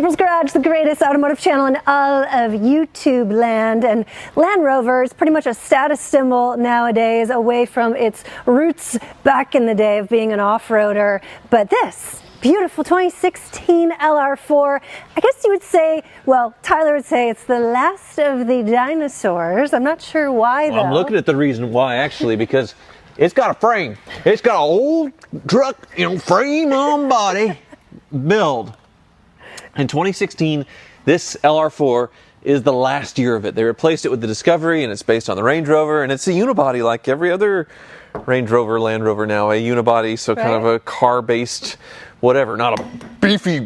April's Garage, the greatest automotive channel in all of YouTube land, and Land Rover is pretty much a status symbol nowadays, away from its roots back in the day of being an off-roader. But this beautiful 2016 LR4, I guess you would say, well, Tyler would say it's the last of the dinosaurs. I'm not sure why, though. I'm looking at the reason why, actually, because it's got a frame. It's got an old truck, frame on body build. In 2016, this LR4 is the last year of it. They replaced it with the Discovery, and it's based on the Range Rover, and it's a unibody like every other Range Rover, Land Rover now, a unibody, so kind of a car-based whatever, not a beefy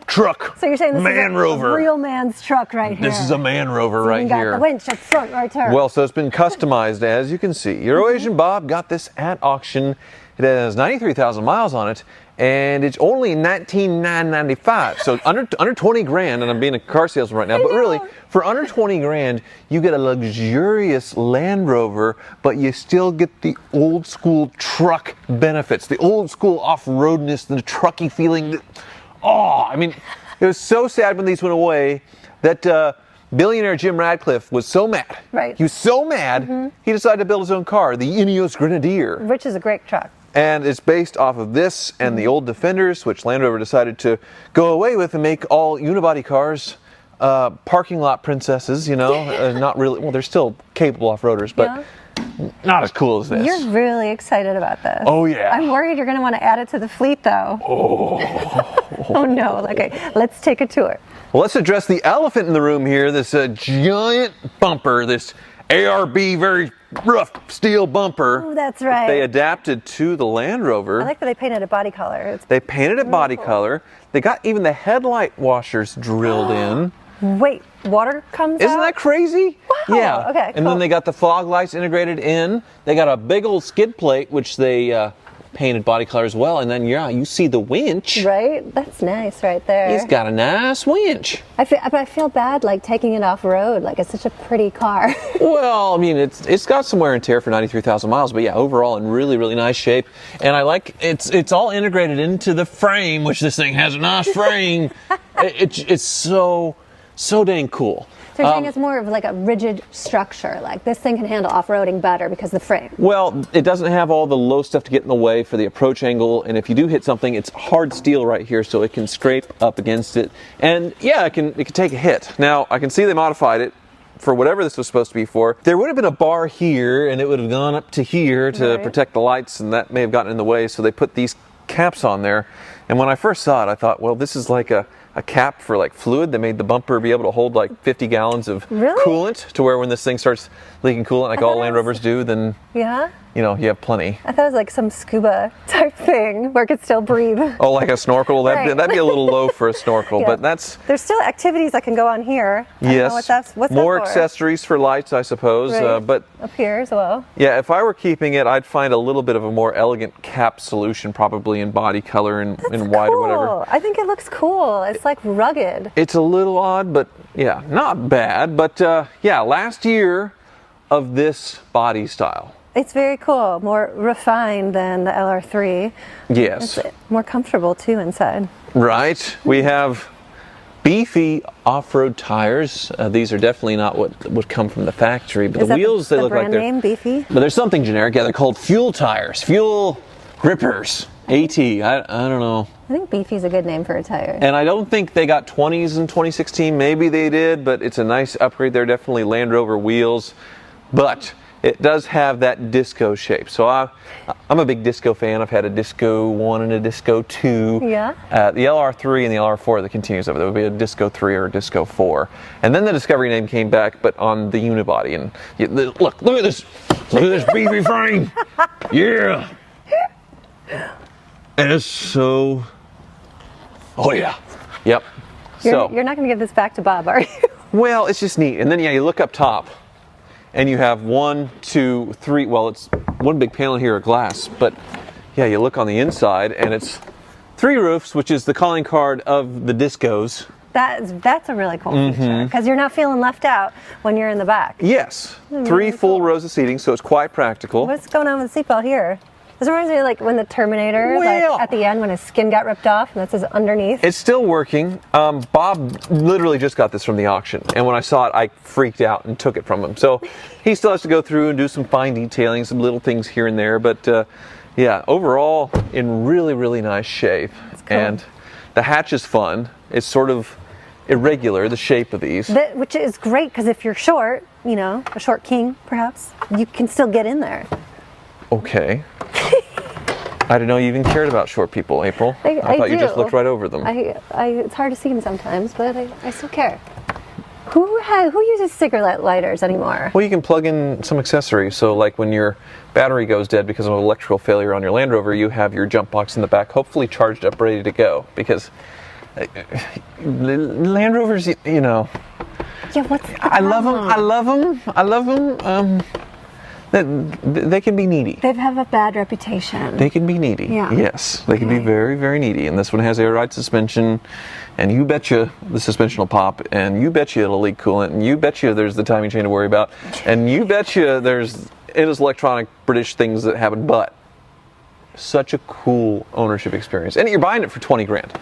truck. So you're saying this man is Rover. A real man's truck right here. This is a Man Rover right got here. The winch up front right there. Well, so it's been customized, as you can see. Eurasian Bob got this at auction. It has 93,000 miles on it, and it's only $19,995, so under 20 grand, and I'm being a car salesman right now, but really, for under 20 grand, you get a luxurious Land Rover, but you still get the old school truck benefits, the old school off-roadness, the trucky feeling. I mean, it was so sad when these went away that billionaire Jim Ratcliffe was so mad. Right. He was so mad, he decided to build his own car, the Ineos Grenadier. Which is a great truck. And it's based off of this and the old Defenders, which Land Rover decided to go away with and make all unibody cars parking lot princesses, not really, well, they're still capable off-roaders, but not as cool as this. You're really excited about this. Oh, yeah. I'm worried you're going to want to add it to the fleet, though. Oh, no. Okay, let's take a tour. Well, let's address the elephant in the room here, this giant bumper, this ARB, very rough steel bumper. Oh, that's right. They adapted to the Land Rover. I like that they painted it body color. They painted it body color. They got even the headlight washers drilled in. Wait, water comes out? Isn't that crazy? Wow. Yeah. Okay, And then they got the fog lights integrated in. They got a big old skid plate, which they painted body color as well. And then, you see the winch. Right? That's nice right there. He's got a nice winch. I feel bad, like, taking it off-road. Like, it's such a pretty car. Well, I mean, it's got some wear and tear for 93,000 miles, but yeah, overall in really, really nice shape. And I like, it's all integrated into the frame, which this thing has a nice frame. It's so dang cool. So you're saying it's more of like a rigid structure, like this thing can handle off-roading better because of the frame. Well, it doesn't have all the low stuff to get in the way for the approach angle, and if you do hit something, it's hard steel right here, so it can scrape up against it. And yeah, it can take a hit. Now, I can see they modified it for whatever this was supposed to be for. There would have been a bar here, and it would have gone up to here to protect the lights, and that may have gotten in the way, so they put these caps on there. And when I first saw it, I thought, well, this is like a cap for like fluid that made the bumper be able to hold like 50 gallons of coolant, to where when this thing starts leaking coolant like all Land Rovers do, then you have plenty. I thought it was like some scuba type thing where it could still breathe. Oh, like a snorkel? That'd be a little low for a snorkel, but there's still activities that can go on here. Yes, what's more that for? accessories for lights, I suppose. But up here as well. Yeah, if I were keeping it, I'd find a little bit of a more elegant cap solution, probably in body color and in white or whatever. I think it looks cool. It's like rugged. It's a little odd, but yeah, not bad. But yeah, last year of this body style. It's very cool, more refined than the LR3. Yes. It's more comfortable too inside. Right. We have beefy off-road tires. These are definitely not what would come from the factory, but the wheels, they look like they're... brand name, beefy? But there's something generic. Yeah, they're called fuel tires, fuel grippers, AT. I don't know. I think beefy's a good name for a tire. And I don't think they got 20s in 2016. Maybe they did, but it's a nice upgrade. They're definitely Land Rover wheels, but it does have that disco shape. So I'm a big disco fan. I've had a Disco 1 and a Disco 2. Yeah. The LR3 and the LR4 that continues over. There would be a Disco 3 or a Disco 4. And then the Discovery name came back, but on the unibody. And look at this. Look at this beefy frame. Yeah. And it's so... Oh, yeah. Yep. You're not going to give this back to Bob, are you? Well, it's just neat. And then, you look up top, and you have 1, 2, 3, well, it's one big panel here of glass, but yeah, you look on the inside, and it's 3 roofs, which is the calling card of the discos. That's a really cool feature, because you're not feeling left out when you're in the back. Yes. 3 full rows of seating, so it's quite practical. What's going on with the seatbelt here? This reminds me of like when the Terminator, Well, like at the end when his skin got ripped off, and that says underneath. It's still working. Bob literally just got this from the auction, and when I saw it, I freaked out and took it from him. So he still has to go through and do some fine detailing, some little things here and there, but yeah, overall in really, really nice shape. Cool. And the hatch is fun. It's sort of irregular, the shape of these. Which is great because if you're short, you know, a short king perhaps, you can still get in there. Okay. I didn't know you even cared about short people, April. I thought you just looked right over them. It's hard to see them sometimes, but I still care. Who uses cigarette lighters anymore? Well, you can plug in some accessories. So like when your battery goes dead because of an electrical failure on your Land Rover, you have your jump box in the back, hopefully charged up, ready to go. Because Land Rovers, you know. Yeah, what's the I love them. problem? I love them. They can be needy. They have a bad reputation. They can be needy. Yeah. Yes, they can be very, very needy. And this one has air ride suspension, and you betcha the suspension will pop, and you betcha it'll leak coolant, and you betcha there's the timing chain to worry about, and you betcha it is electronic British things that happen. But such a cool ownership experience, and you're buying it for 20 grand.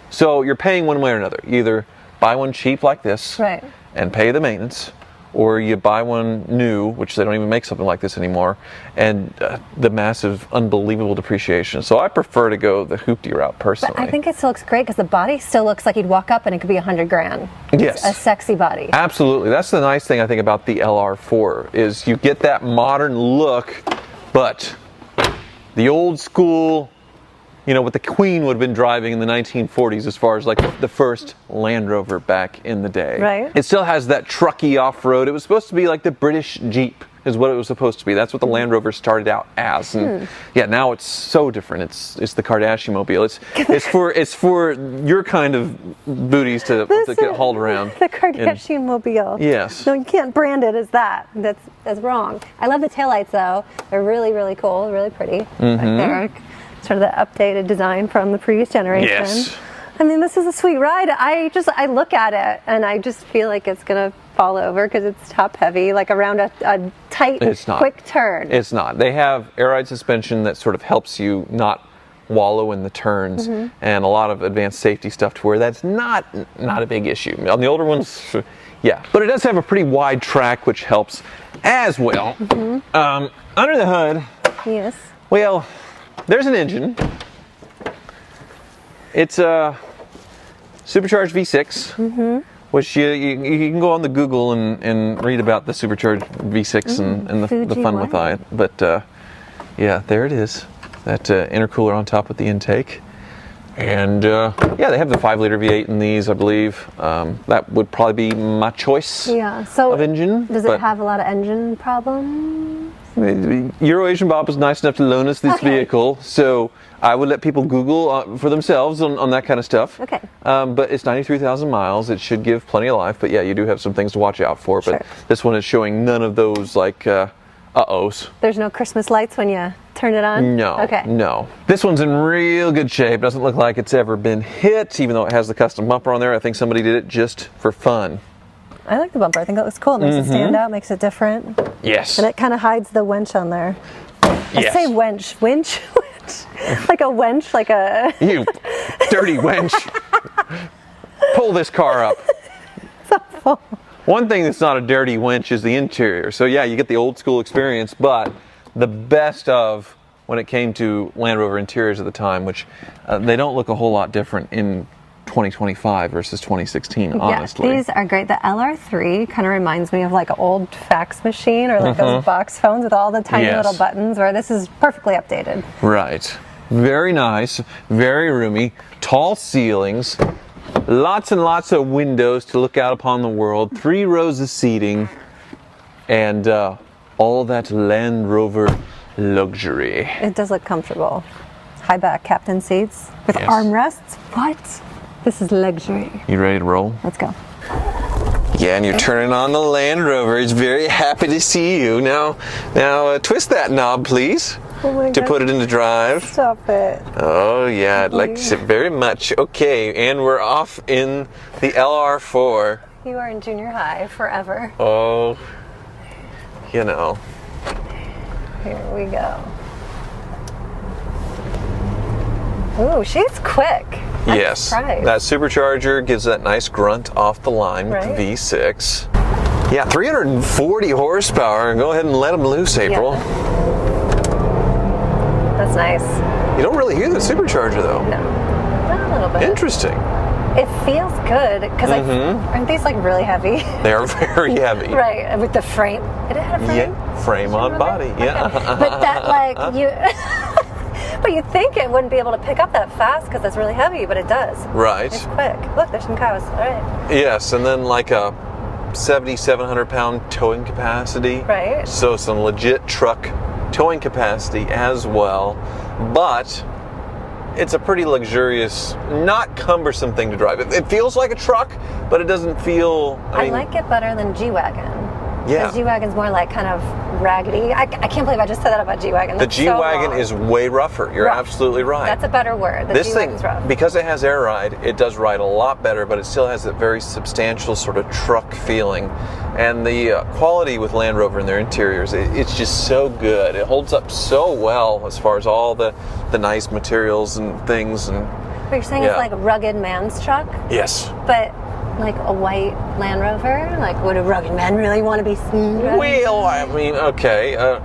So you're paying one way or another. You either buy one cheap like this, right, and pay the maintenance, or you buy one new, which they don't even make something like this anymore, and the massive, unbelievable depreciation. So I prefer to go the hoopty route personally. But I think it still looks great because the body still looks like you'd walk up and it could be 100 grand. Yes. It's a sexy body. Absolutely. That's the nice thing I think about the LR4 is you get that modern look, but the old school, you know, what the Queen would have been driving in the 1940s as far as like the first Land Rover back in the day. Right. It still has that trucky off-road. It was supposed to be like the British Jeep is what it was supposed to be. That's what the Land Rover started out as. And yeah, now it's so different. It's the Kardashian mobile. It's for your kind of booties to get hauled around. The Kardashian mobile. Yes. No, you can't brand it as that. That's wrong. I love the taillights though. They're really, really cool, really pretty. They're sort of the updated design from the previous generation. Yes. I mean, this is a sweet ride. I look at it and I just feel like it's gonna fall over because it's top heavy, like around a tight, quick turn. It's not. They have air ride suspension that sort of helps you not wallow in the turns, and a lot of advanced safety stuff to where that's not a big issue. On the older ones, yeah. But it does have a pretty wide track, which helps as well. Under the hood, Yes. well, there's an engine. It's a supercharged V6, which you can go on the Google and read about the supercharged V6 and the fun with it. But yeah, there it is. That intercooler on top with the intake. And yeah, they have the 5-liter V8 in these, I believe. That would probably be my choice of engine. Does it have a lot of engine problems? Eurasian Bob was nice enough to loan us this vehicle, so I would let people Google for themselves on that kind of stuff. Okay. But it's 93,000 miles. It should give plenty of life, but yeah, you do have some things to watch out for. But this one is showing none of those like uh-ohs. There's no Christmas lights when you turn it on? No. Okay. No. This one's in real good shape. Doesn't look like it's ever been hit, even though it has the custom bumper on there. I think somebody did it just for fun. I like the bumper. I think it looks cool. It makes it stand out, makes it different. Yes. And it kind of hides the wench on there. Yes. I say wench. Winch? Like a wench, like a... You dirty wench. Pull this car up. It's awful. One thing that's not a dirty wench is the interior. So yeah, you get the old school experience, but the best of when it came to Land Rover interiors at the time, which they don't look a whole lot different in 2025 versus 2016, honestly. Yeah, these are great. The LR3 kind of reminds me of like an old fax machine or like those box phones with all the tiny little buttons, where this is perfectly updated. Right. Very nice, very roomy, tall ceilings, lots and lots of windows to look out upon the world, 3 rows of seating, and all that Land Rover luxury. It does look comfortable. High back captain seats with armrests. What? This is luxury. You ready to roll? Let's go. Yeah, and you're turning on the Land Rover. It's very happy to see you. Now, twist that knob, please, to put it into drive. Stop it. Oh, yeah, I'd like to sit very much. Okay, and we're off in the LR4. You are in junior high forever. Oh, you know. Here we go. Ooh, she's quick. I'm Yes, surprised. that supercharger gives that nice grunt off the line with Right. the V6. Yeah, 340 horsepower. Go ahead and let them loose, April. That's nice. You don't really hear the supercharger though. No, not a little bit. Interesting. It feels good because aren't these like really heavy? They are very heavy. Right, and with the frame. Did it have a frame? Yeah, frame on body. Yeah. But that like you. But you'd think it wouldn't be able to pick up that fast because it's really heavy, but it does. Right. It's quick. Look, there's some cows. All right. Yes, and then like a 7,700 pound towing capacity. Right. So some legit truck towing capacity as well, but it's a pretty luxurious, not cumbersome thing to drive. It feels like a truck, but it doesn't feel. I mean, like it better than G-Wagon. Yeah. Because G-Wagon's more like kind of raggedy. I can't believe I just said that about G-Wagon. the That's so G-Wagon wrong. is way rougher. You're Rough. absolutely right. That's a better word. The This thing, G-Wagon's rough. because it has air ride, it does ride a lot better, but it still has that very substantial sort of truck feeling. And the quality with Land Rover in their interiors, it's just so good. It holds up so well as far as all the nice materials and things. And But you're saying yeah. it's like a rugged man's truck, yes. but like a white Land Rover? Like, would a rugged man really want to be seen driving? Well, I mean, okay, a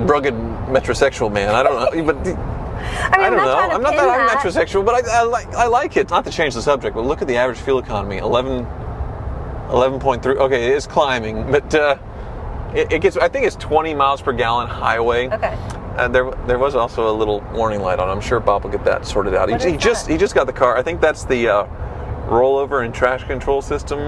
rugged metrosexual man. I don't know, but I don't know. I'm not that I'm metrosexual, but I like it. Not to change the subject, but look at the average fuel economy, 11.3. Okay, it is climbing, but it gets. I think it's 20 miles per gallon highway. Okay. There was also a little warning light on. I'm sure Bob will get that sorted out. What He is just that? he just got the car. I think that's the rollover and traction control system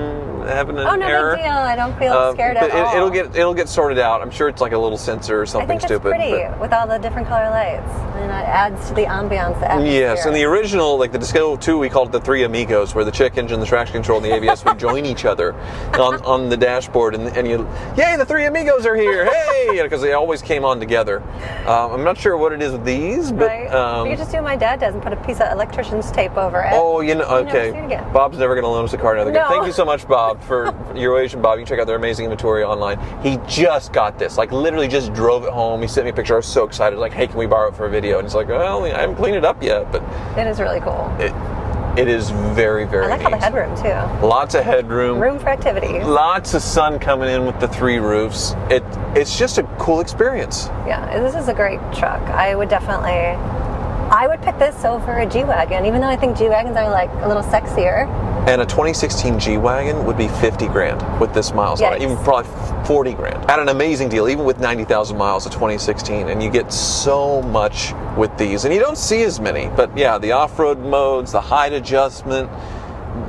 having an Oh, no error. big deal. I don't feel scared But at all. it'll get sorted out. I'm sure it's like a little sensor or I something think it's stupid. pretty but- with all the different color lights. And it adds to the ambiance, the atmosphere. Yes, and the original, like the Disco 2, we called it the Three Amigos, where the check engine, the traction control, and the ABS would join each other on the dashboard, and you, yay, the Three Amigos are here, hey, because they always came on together. I'm not sure what it is with these, but Right. You could just do what my dad does and put a piece of electrician's tape over it. oh, you know, You never okay. see it again. Bob's never going to loan us a car another. No. Thank you so much, Bob, for your Asian Bob. You can check out their amazing inventory online. He just got this, like literally just drove it home. He sent me a picture. I was so excited, like, hey, can we borrow it for a video? And he's like, well, I haven't cleaned it up yet, but It is really cool. it is very, very I like all the neat. headroom too. Lots of headroom. Room for activities. Lots of sun coming in with the three roofs. It's just a cool experience. Yeah, this is a great truck. I would pick this over a G-Wagon, even though I think G-Wagons are like a little sexier. And a 2016 G-Wagon would be 50 grand with this miles on it, Yikes. even probably 40 grand. At an amazing deal, even with 90,000 miles of 2016, and you get so much with these. And you don't see as many, but yeah, the off-road modes, the height adjustment,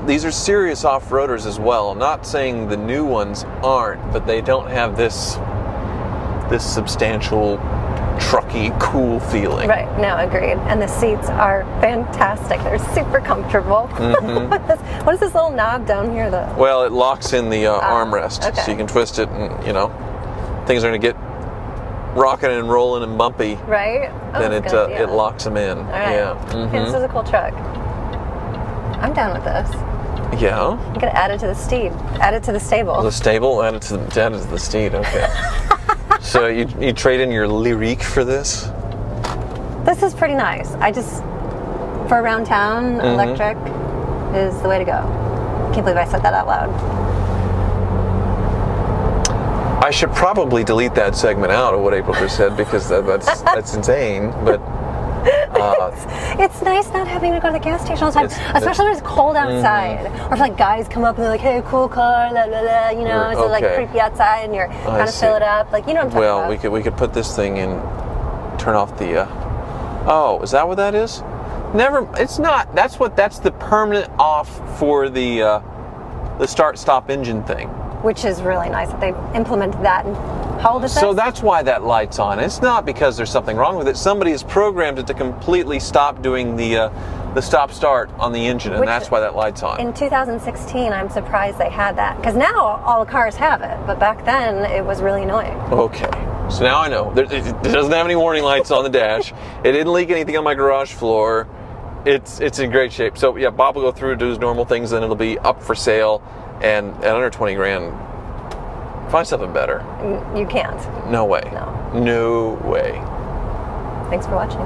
these are serious off-roaders as well. I'm not saying the new ones aren't, but they don't have this substantial, trucky, cool feeling. Right, no, agreed. And the seats are fantastic. They're super comfortable. Mm-hmm. What is this little knob down here though? Well, it locks in the armrest, okay. so you can twist it, and things are going to get rocking and rolling and bumpy. Right? Oh, Then that's a good idea. it locks them in. All right. Yeah. Okay, this is a cool truck. I'm down with this. Yeah. I'm gonna add it to the steed. Add it to the stable. The stable added to the steed. Okay. So you trade in your Lyrique for this? This is pretty nice. For around town, electric is the way to go. Can't believe I said that out loud. I should probably delete that segment out of what April just said because that's insane. But It's nice not having to go to the gas station all the time, especially when it's cold outside. Or if like guys come up and they're like, "Hey, cool car, la la la," it's like Okay. creepy outside, and you're trying to see. fill it up. Like, you know what I'm talking well, about. we could put this thing in. Turn off the. Oh, is that what that is? Never. It's not. That's the permanent off for the start-stop engine thing. Which is really nice that they implemented that. And how old is this? So that's why that light's on. It's not because there's something wrong with it. Somebody has programmed it to completely stop doing the stop-start on the engine, and Which- that's why that light's on. In 2016, I'm surprised they had that. Because now all the cars have it, but back then it was really annoying. Okay. So now I know. It doesn't have any warning lights on the dash. It didn't leak anything on my garage floor. It's in great shape. So yeah, Bob will go through and do his normal things, and it'll be up for sale. And at under 20 grand, find something better. You can't. No way. No. No way. Thanks for watching.